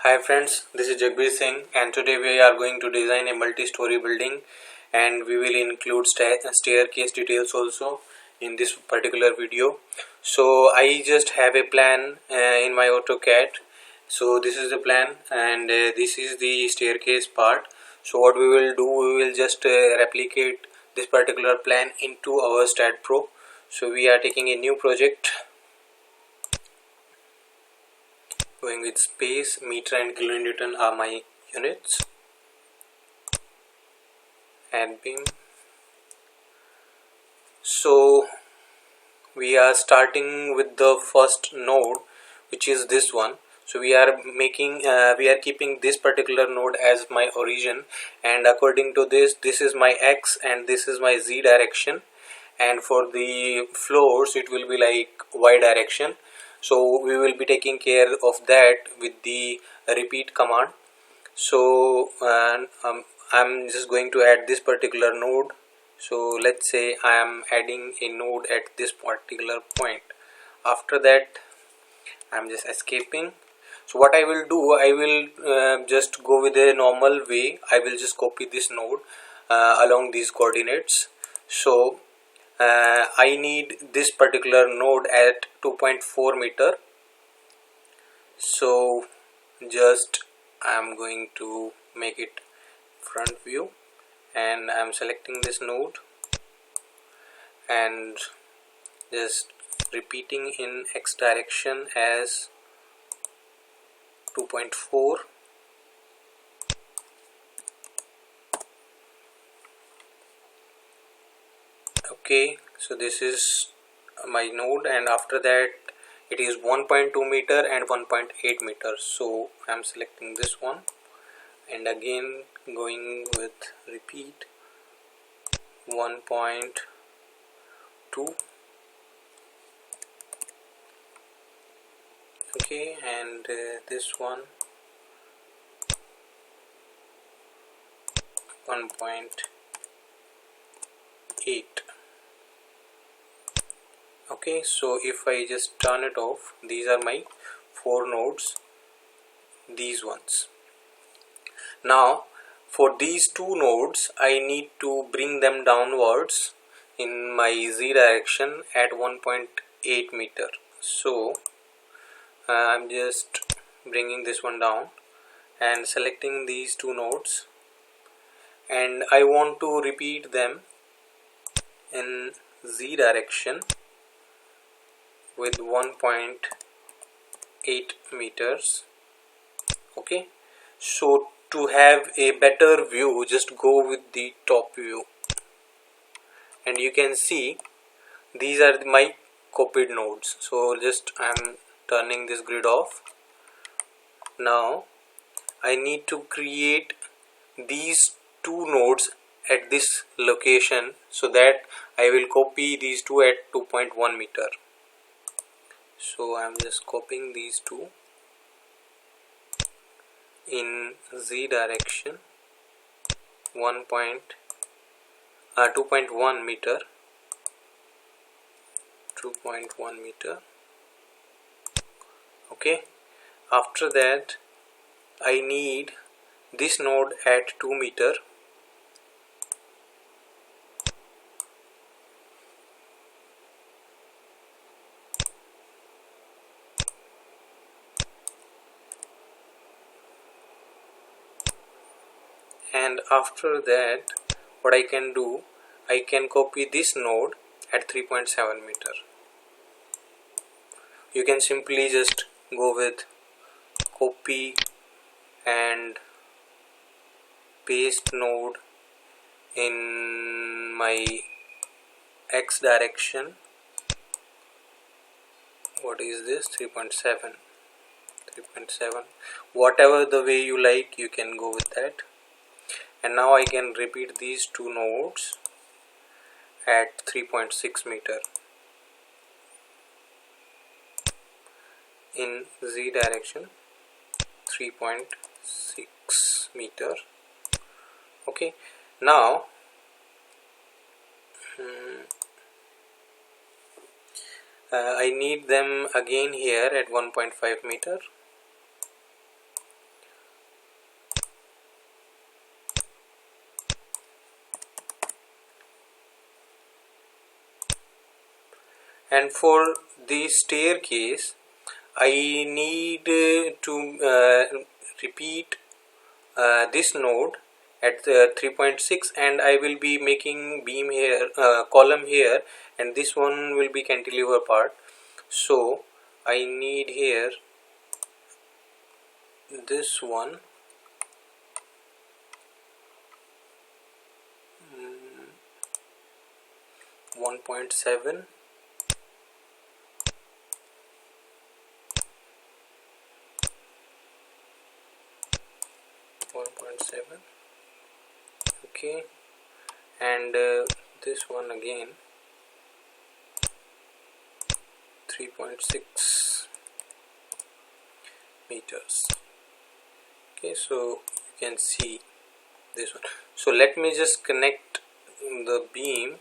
Hi friends, this is Jagbir Singh and today we are going to design a multi-story building and we will include staircase details also in this particular video. So I just have a plan in my AutoCAD. So this is the plan and this is the staircase part. So what we will do, we will just replicate this particular plan into our Staad Pro. So we are taking a new project, going with space, meter and kilonewton are my units. Add beam. So we are starting with the first node, which is this one. So we are keeping this particular node as my origin, and according to this is my x and this is my z direction, and for the floors it will be like y direction. So we will be taking care of that with the repeat command. So I'm just going to add this particular node. So let's say I am adding a node at this particular point. After that I'm just escaping. So what I will do, I will just go with a normal way. I will just copy this node along these coordinates. So I need this particular node at 2.4 meter. So just I am going to make it front view and I am selecting this node and just repeating in x direction as 2.4. Okay, so this is my node, and after that it is 1.2 meter and 1.8 meters. So I am selecting this one and again going with repeat 1.2. Okay, and this one 1.8. Okay, so if I just turn it off, these are my 4 nodes, these ones. Now for these 2 nodes I need to bring them downwards in my z direction at 1.8 meter. So I'm just bringing this one down and selecting these 2 nodes, and I want to repeat them in z direction with 1.8 meters. Okay, so to have a better view, just go with the top view and you can see these are my copied nodes. So just I am turning this grid off. Now I need to create these 2 nodes at this location so that I will copy these 2 at 2.1 meter. So I am just copying these 2 in z direction 2.1 meter. Okay, after that I need this node at 2 meter. And after that what I can do, I can copy this node at 3.7 meter. You can simply just go with copy and paste node in my x direction. What is this? 3.7. Whatever the way you like, you can go with that. And now I can repeat these 2 nodes at 3.6 meter in z direction 3.6 meter. Okay, now I need them again here at 1.5 meter. And for the staircase I need to repeat this node at 3.6, and I will be making beam here, column here, and this one will be cantilever part. So I need here this one, 1.7, okay, and this one again 3.6 meters. Okay, so you can see this one. So let me just connect the beam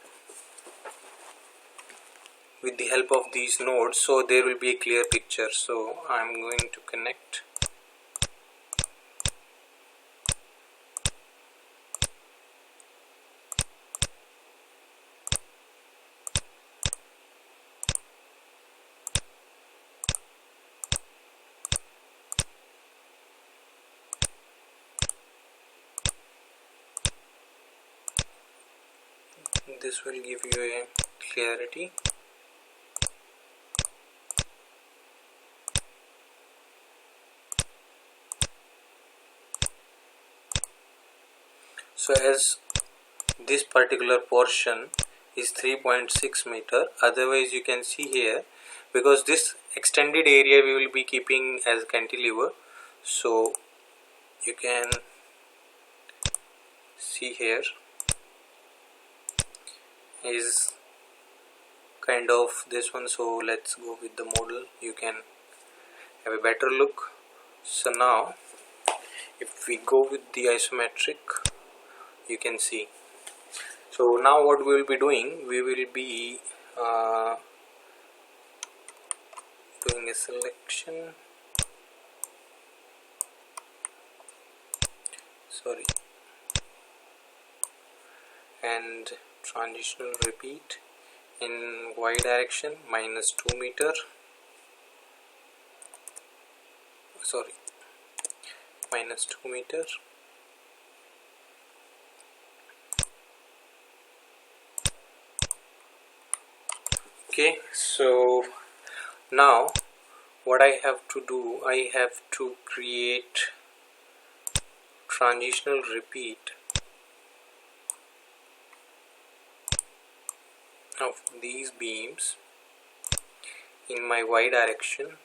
with the help of these nodes, so there will be a clear picture. So I am going to connect. This will give you a clarity. So as this particular portion is 3.6 meter, otherwise you can see here, because this extended area we will be keeping as cantilever, so you can see here is kind of this one. So let's go with the model, you can have a better look. So now if we go with the isometric, you can see. So now what we will be doing, we will be doing a selection, and transitional repeat in y direction -2 meter, -2 meter. Okay, so now what I have to do, I have to create transitional repeat of these beams in my y direction,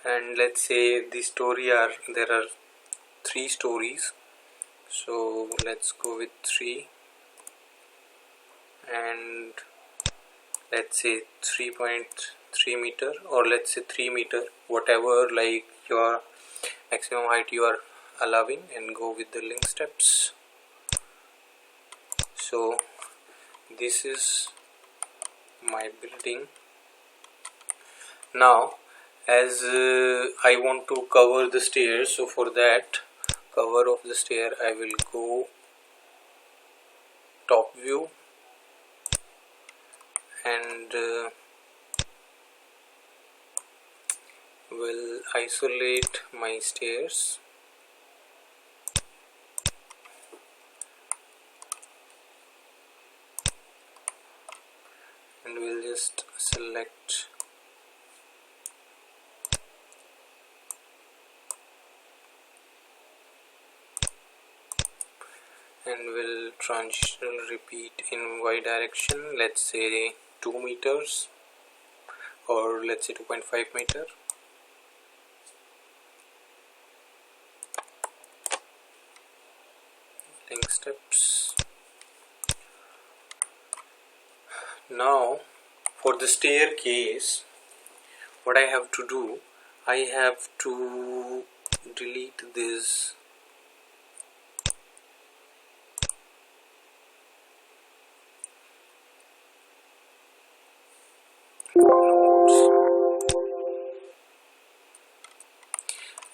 and let's say the story there are 3 stories, so let's go with 3, and let's say 3.3 meter, or let's say 3 meter, whatever like your maximum height you are allowing, and go with the link steps. So this is my building. Now as I want to cover the stairs, so for that cover of the stair I will go top view, and will isolate my stairs, and we'll just select and will transitional repeat in y direction, let's say 2 meters, or let's say 2.5 meter. Link steps. Now for the staircase, what I have to do, I have to delete this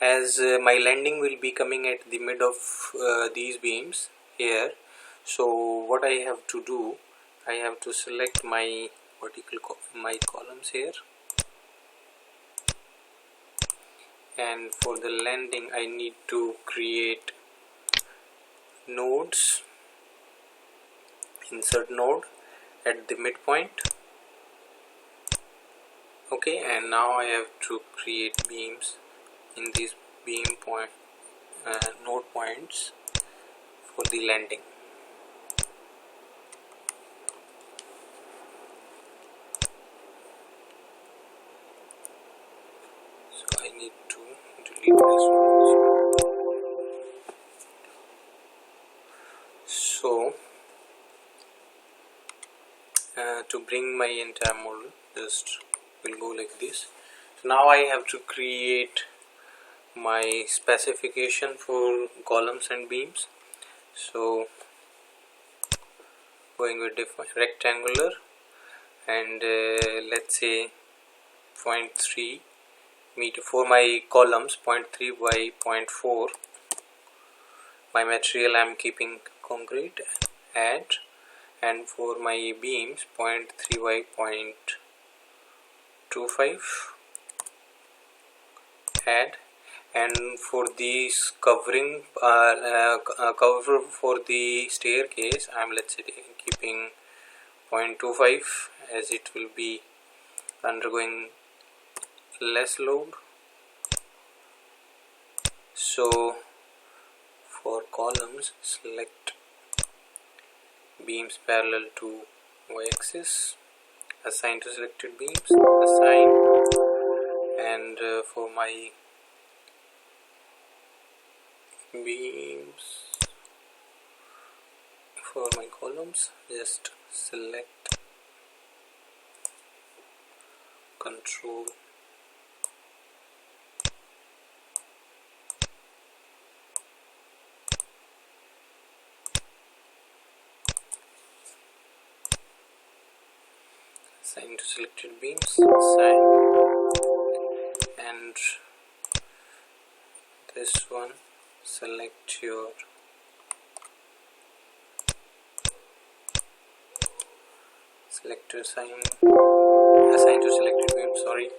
as my landing will be coming at the mid of these beams here. So what I have to do, I have to select my my columns here, and for the landing I need to create nodes. Insert node at the midpoint. Okay, and now I have to create beams in these node points for the landing. So I need to delete this one. So to bring my entire model, just will go like this. So now I have to create my specification for columns and beams. So going with rectangular, and let's say 0.3 meter for my columns, 0.3 by 0.4. My material I am keeping concrete, add, and for my beams 0.3 by 0.25, add, and for these covering cover for the staircase I am, let's say, keeping 0.25 as it will be undergoing less load. So for columns, select beams parallel to y-axis, assign to selected beams, assign, and for my beams, for my columns, just select control assign to selected beams, assign, and this one select your select to assign to selected beam. Sorry.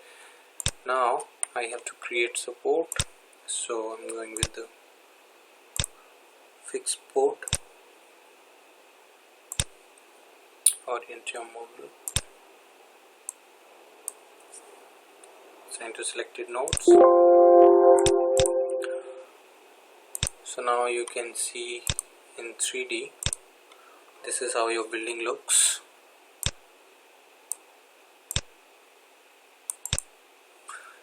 Now I have to create support, so I'm going with the fixed port, orient your model, assign to selected nodes. So now you can see in 3D this is how your building looks.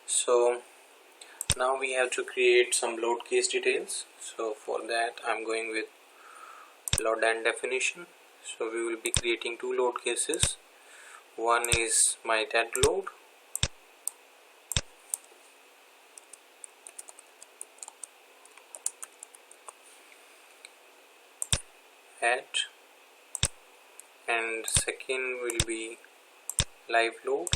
So now we have to create some load case details. So for that I'm going with load and definition. So we will be creating two load cases. One is my dead load, add, and second will be live load.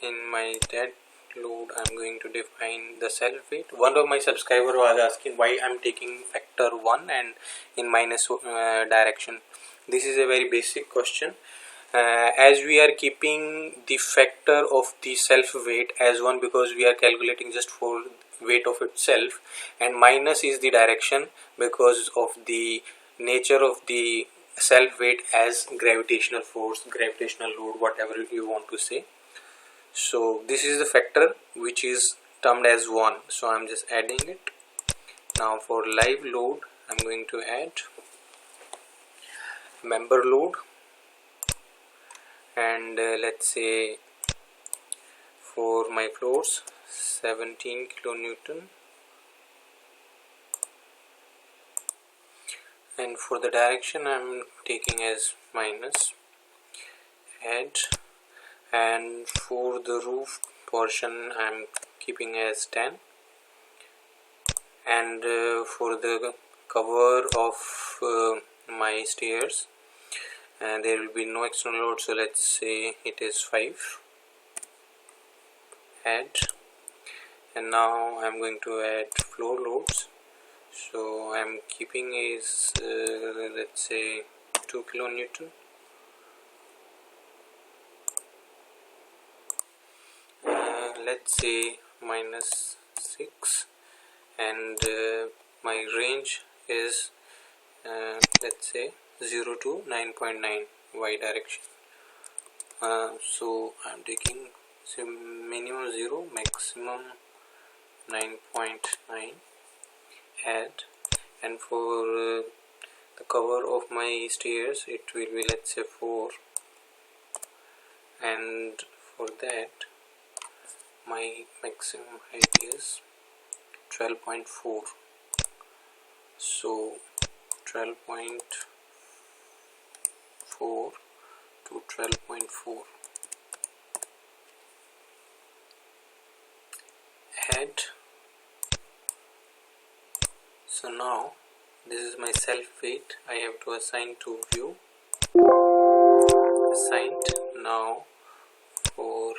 In my dead load I'm going to define the self weight. One of my subscribers was asking why I'm taking factor 1 and in minus direction. This is a very basic question. As we are keeping the factor of the self weight as 1 because we are calculating just for weight of itself, and minus is the direction because of the nature of the self weight as gravitational force, gravitational load, whatever you want to say. So this is the factor which is termed as 1, so I'm just adding it. Now for live load I'm going to add member load, and let's say for my floors 17 kilonewton, and for the direction I'm taking as minus, add, and for the roof portion I'm keeping as 10, and for the cover of my stairs and there will be no external load, so let's say it is 5, add, and now I'm going to add floor loads. So I'm keeping is let's say 2 kilonewton. Let's say -6, and my range is let's say 0 to 9.9 y direction. So I'm taking minimum 0, maximum 9.9, add, and for the cover of my stairs it will be, let's say, 4, and for that my maximum height is 12.4. so 12.4 to 12.4, add. So now this is my self weight. I have to assign to view, assigned. Now for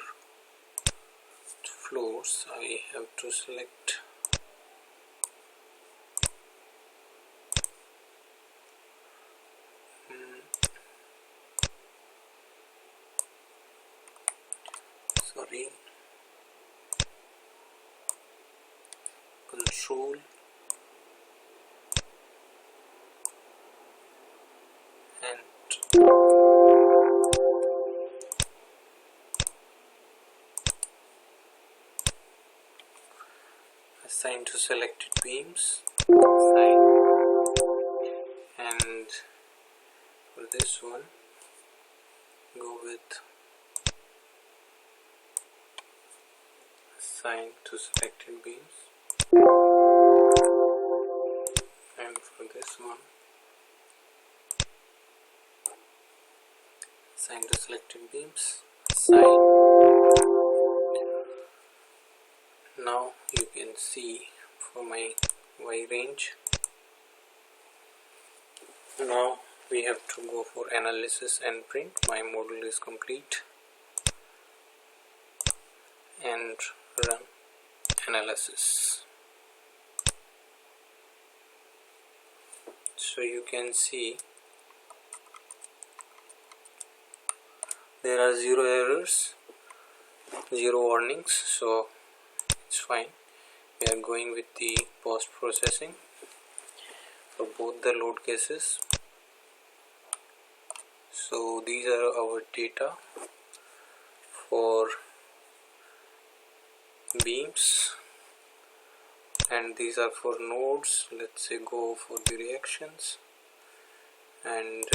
floors I have to select control and assign to selected beams, assign, and for this one go with assign to selected beams, and for this one assign to selected beams, assign. Now you can see for my Y range. Now we have to go for analysis and print. My model is complete, and run analysis. So you can see there are 0 errors, 0 warnings, so it's fine. We are going with the post processing for both the load cases. So these are our data for beams, and these are for nodes. Let's say go for the reactions, and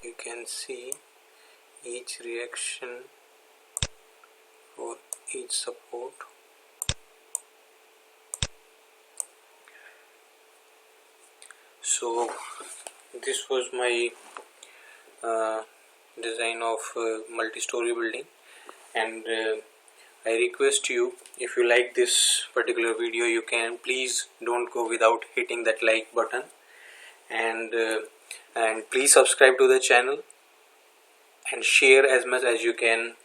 you can see each reaction for each support. So this was my design of multi-story building, and I request you, if you like this particular video, you can please don't go without hitting that like button, and please subscribe to the channel and share as much as you can.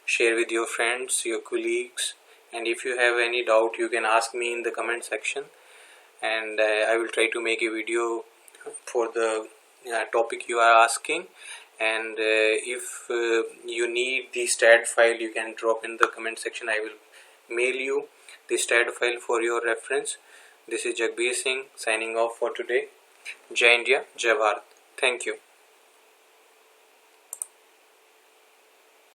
Share with your friends, your colleagues, and if you have any doubt you can ask me in the comment section, and I will try to make a video for the topic you are asking. And if you need the Staad file, you can drop in the comment section. I will mail you the Staad file for your reference. This is Jagbir Singh signing off for today. Jai India, Jai Bharat. Thank you.